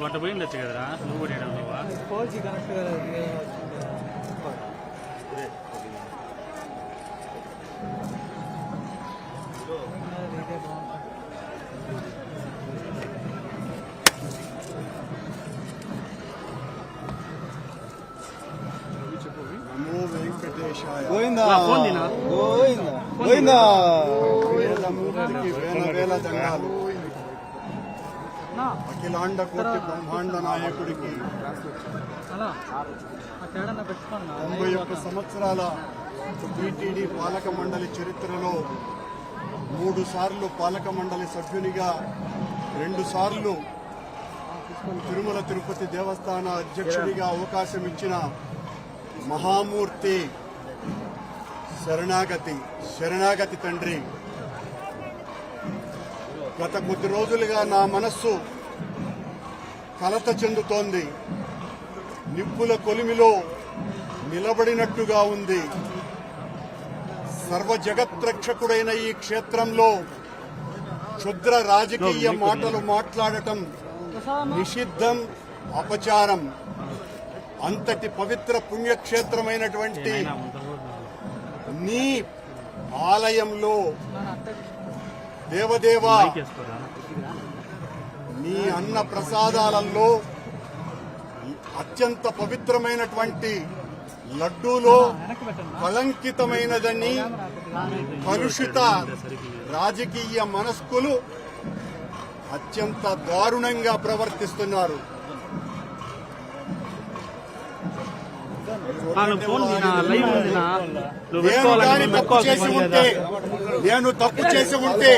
వంట పోయిండొచ్చు కదరా నువ్వు కూడా నువ్వా కోచి కనెక్ట్ నమో వెంకటేశాయ గోవిందా గోవిందా గోవిందా వేలమూర్తికి వేల వేల దండాలు. అఖిలాండ కోటి బ్రహ్మాండ నాయకుడికి 91 సంవత్సరాల టీటీడీ పాలక మండలి చరిత్రలో 3 సార్లు పాలక మండలి సభ్యునిగా 2 సార్లు తిరుమల తిరుపతి దేవస్థాన అధ్యక్షుడిగా అవకాశం ఇచ్చిన మహామూర్తి శరణాగతి తండ్రి. గత కొద్ది రోజులుగా నా మనస్సు కలత చెందుతోంది. నిప్పుల కొలిమిలో నిలబడినట్టుగా ఉంది. సర్వ జగత్రక్షకుడైన ఈ క్షేత్రంలో క్షుద్ర రాజకీయ మాటలు మాట్లాడటం నిషిద్ధం, అపచారం. అంతటి పవిత్ర పుణ్యక్షేత్రమైనటువంటి నీ ఆలయంలో దేవదేవా నీ అన్న ప్రసాదాలలో అత్యంత పవిత్రమైనటువంటి లడ్డూలో కళంకితమైనదని కలుషిత రాజకీయ మనస్కులు అత్యంత దారుణంగా ప్రవర్తిస్తున్నారు. నేను తప్పు చేసి ఉంటే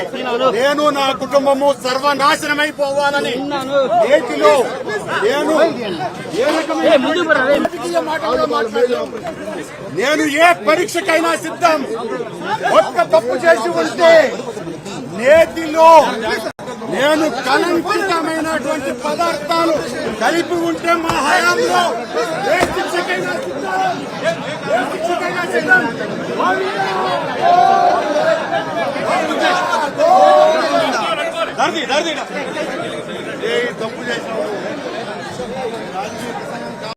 నేను నా కుటుంబము సర్వనాశనమైపోవాలని నేటిలో నేను ఏ పరీక్షకైనా సిద్ధం. ఒక్క తప్పు చేసి ఉంటే నేటిలో నేను కలంకితమైనటువంటి పదార్థాలు కలిపి ఉంటే మా హయాంలో ఏ శిక్షకైనా సిద్ధం. తప్పు చేసిన